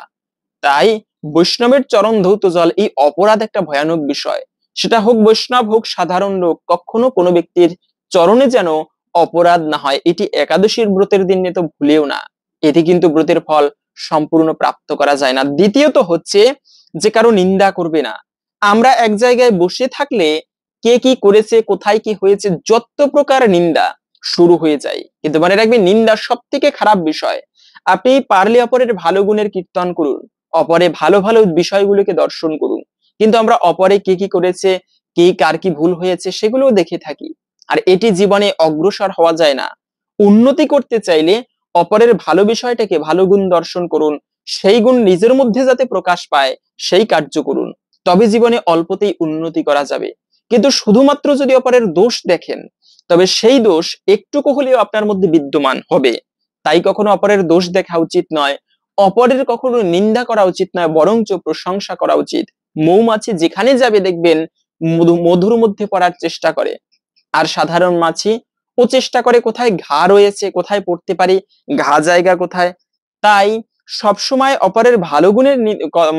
তাই বৈষ্ণবের চরণ ধৌত জল এই অপরাধ একটা ভয়ানক বিষয়। সেটা হোক বৈষ্ণব হোক সাধারণ লোক, কখনো কোনো ব্যক্তির চরণে যেন অপরাধ না হয়। এটি একাদশীর ব্রতের দিনে তো ভুলেও না, এটি কিন্তু ব্রতের ফল সম্পূর্ণ প্রাপ্ত করা যায় না। দ্বিতীয়ত হচ্ছে যে কারো নিন্দা করবে না। আমরা এক জায়গায় বসে থাকলে কে কি করেছে, কোথায় কি হয়েছে, যত প্রকার নিন্দা শুরু হয়ে যায়। কিন্তু মনে রাখবেন, নিন্দা সব থেকে খারাপ বিষয়। আপনি পারলে অপরের ভালো গুণের কীর্তন করুন, অপরে ভালো ভালো বিষয়গুলোকে দর্শন করুন, কিন্তু আমরা অপরে কে কি করেছে, কে কার কি ভুল হয়েছে সেগুলোও দেখে থাকি। আর এটি জীবনে অগ্রসর হওয়া যায় না। উন্নতি করতে চাইলে অপরের ভালো বিষয়টাকে, ভালো গুণ দর্শন করুন, সেই গুণ নিজের মধ্যে যাতে প্রকাশ পায় সেই কার্য করুন, তবে জীবনে অল্পতেই উন্নতি করা যাবে। কিন্তু শুধুমাত্র যদি অপরের দোষ দেখেন, তবে সেই দোষ একটুকু হলেও আপনার মধ্যে বিদ্যমান হবে। তাই কখনো অপরের দোষ দেখা উচিত নয়, অপরের কখনো নিন্দা করা উচিত নয়, বরঞ্চ প্রশংসা করা উচিত। মৌমাছি যেখানে যাবে দেখবেন মধুর মধ্যে পড়ার চেষ্টা করে, আর সাধারণ মাছি ও চেষ্টা করে কোথায় ঘা রয়েছে, কোথায় পড়তে পারি, ঘা জায়গা কোথায়। তাই সবসময় অপরের ভালো গুণের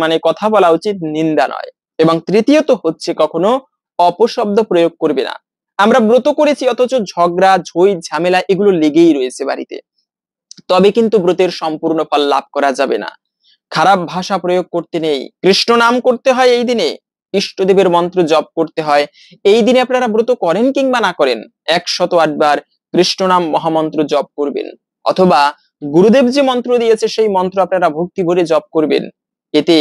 মানে কথা বলা উচিত, নিন্দা নয়। এবং তৃতীয়ত হচ্ছে কখনো অপশব্দ প্রয়োগ করবে না। আমরা ব্রত করেছি অথচ ঝগড়া ঝই ঝামেলা এগুলো লেগেই রয়েছে বাড়িতে। তবে কিন্তু ব্রতের সম্পূর্ণ ফল লাভ করা যাবে না। খারাপ ভাষা প্রয়োগ করতে নেই, কৃষ্ণ নাম করতে হয় এই দিনে, ইষ্টদেবের মন্ত্র জপ করতে হয় এই দিনে। আপনারা ব্রত করেন কিংবা না করেন 108 বার কৃষ্ণ নাম মহামন্ত্র জপ করবেন, অথবা গুরুদেব যে মন্ত্র দিয়েছে সেই মন্ত্র আপনারা ভক্তি ভরে জপ করবেন। এতে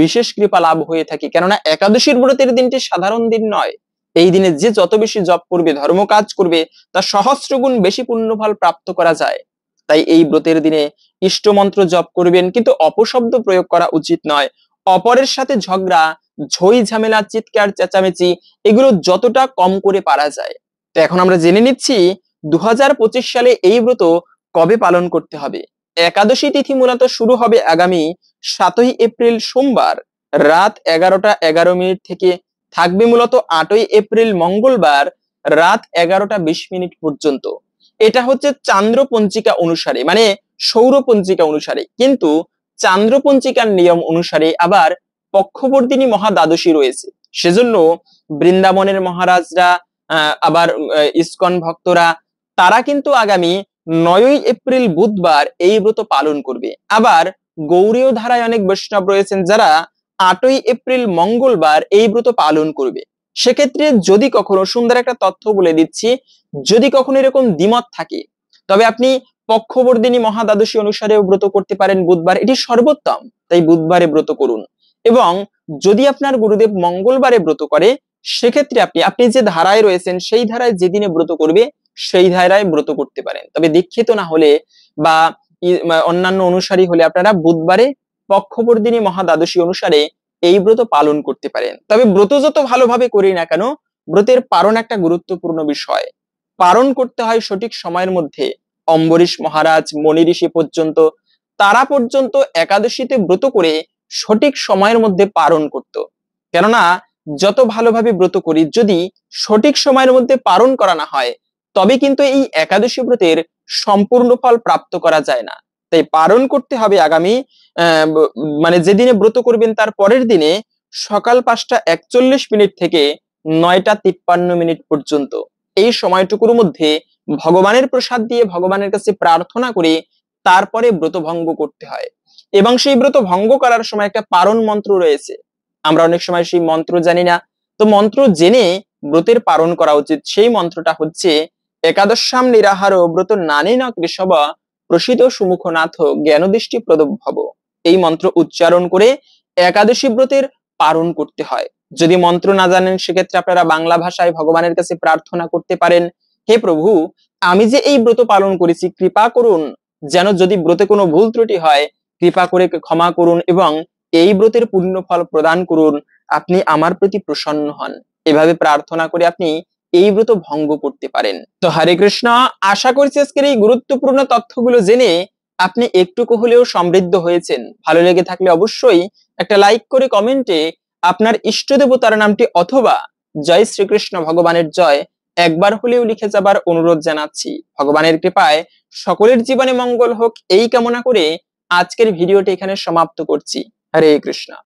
বিশেষ কৃপা লাভ হয়ে থাকে, কেননা একাদশীর ব্রতের দিনটি সাধারণ দিন নয়। এই দিনে যে যত বেশি জপ করবে, ধর্ম কাজ করবে, তা সহস্র গুণ বেশি পুণ্যফল প্রাপ্ত করা যায়। তাই এই ব্রতের দিনে ইষ্ট মন্ত্র জপ করবেন, কিন্তু অপশব্দ প্রয়োগ করা উচিত নয়। অপরের সাথে ঝগড়া, ঝই ঝামেলা, চিৎকার চেঁচামেচি এগুলো যতটা কম করে পারা যায়। তো এখন আমরা জেনে নিচ্ছি 2025 সালে এই ব্রত কবে পালন করতে হবে। একাদশী তিথি মূলত শুরু হবে আগামী 7ই এপ্রিল সোমবার রাত 11টা 11 মিনিট থেকে, থাকবে মূলত 8ই এপ্রিল মঙ্গলবার রাত 11টা 20 মিনিট পর্যন্ত। এটা হচ্ছে চান্দ্র পঞ্জিকা অনুসারে, মানে সৌর পঞ্জিকা অনুসারে, কিন্তু চান্দ্র পঞ্জিকার নিয়ম অনুসারে আবার পক্ষবর্তিনী মহা দ্বাদশী রয়েছে। সেজন্য বৃন্দাবনের মহারাজরা, আবার ইসকন ভক্তরা, তারা কিন্তু আগামী 9ই এপ্রিল বুধবার এই ব্রত পালন করবে। আবার গৌড়ীয় ধারায় অনেক বৈষ্ণব রয়েছেন যারা 8ই এপ্রিল মঙ্গলবার এই ব্রত পালন করবে। সেক্ষেত্রে যদি কখনো, সুন্দর একটা তথ্য বলে দিচ্ছি, যদি কখনো এরকম দ্বিমত থাকে, তবে আপনি পক্ষবর্তিনী মহা দ্বাদশী অনুসারেও ব্রত করতে পারেন বুধবার, এটি সর্বোত্তম। তাই বুধবারে ব্রত করুন। এবং যদি আপনার গুরুদেব মঙ্গলবারে ব্রত করে, সেক্ষেত্রে আপনি যে ধারায় রয়েছেন সেই ধারায় যেদিনে ব্রত করবে সেই ধারায় ব্রত করতে পারেন। তবে দীক্ষিত না হলে বা অন্যান্য অনুসারী হলে আপনারা বুধবারে পক্ষবর্তিনী মহা দ্বাদশী অনুসারে এই ব্রত পালন করতে পারেন। তবে ব্রত যত ভালোভাবে করি না কেন, ব্রতের পারণ একটা গুরুত্বপূর্ণ বিষয়। পালন করতে হয় সঠিক সময়ের মধ্যে। অম্বরীশ মহারাজ, মনি ঋষি পর্যন্ত, তারা পর্যন্ত একাদশীতে ব্রত করে সঠিক সময়ের মধ্যে পালন করত। কেননা যত ভালোভাবে ব্রত করি, যদি সঠিক সময়ের মধ্যে পালন করা না হয়, তবে কিন্তু এই একাদশী ব্রতের সম্পূর্ণ ফল প্রাপ্ত করা যায় না। তাই পালন করতে হবে আগামী মানে যেদিনে ব্রত করবেন তার পরের দিনে সকাল 5টা 41 মিনিট থেকে 9টা 53 মিনিট পর্যন্ত। এই সময়টুকুর মধ্যে ভগবানের প্রসাদ দিয়ে ভগবানের কাছে প্রার্থনা করে তারপরে ব্রত ভঙ্গ করতে হয়। এবং সেই ব্রত ভঙ্গ করার সময় একটা পারণ মন্ত্র রয়েছে, আমরা অনেক সময় সেই মন্ত্র জানি না। তো মন্ত্র জেনে ব্রতের পালন করা উচিত। সেই মন্ত্রটা হচ্ছে একাদশ্যাম নিরাহার ব্রত নানেন কৃষব প্রসিদ সুমুখনাথ জ্ঞানদৃষ্টি প্রদভব। এই মন্ত্র উচ্চারণ করে একাদশী ব্রতের পালন করতে হয়। যদি মন্ত্র না জানেন, সেক্ষেত্রে আপনারা বাংলা ভাষায় ভগবানের কাছে প্রার্থনা করতে পারেন, হে প্রভু, আমি যে এই ব্রত পালন করেছি, কৃপা করুন যেন যদি ব্রতে কোনো ভুল ত্রুটি হয় কৃপা করে ক্ষমা করুন এবং এই ব্রতের পূর্ণ ফল প্রদান করুন, আপনি আমার প্রতি প্রসন্ন হন। এভাবে প্রার্থনা করে আপনি এই ব্রত ভঙ্গ করতে পারেন। তো হরে কৃষ্ণ, আশা করছি আজকের এই গুরুত্বপূর্ণ তথ্যগুলো জেনে আপনি একটুকু হলেও সমৃদ্ধ হয়েছেন। ভালো লেগে থাকলে অবশ্যই একটা লাইক করে কমেন্টে আপনার ইষ্ট দেবতার নামটি অথবা জয় শ্রীকৃষ্ণ ভগবানের জয় একবার হলেও লিখে যাবার অনুরোধ জানাচ্ছি। ভগবানের কৃপায় সকলের জীবনে মঙ্গল হোক এই কামনা করে আজকের ভিডিওটি এখানে সমাপ্ত করছি। হরে কৃষ্ণ।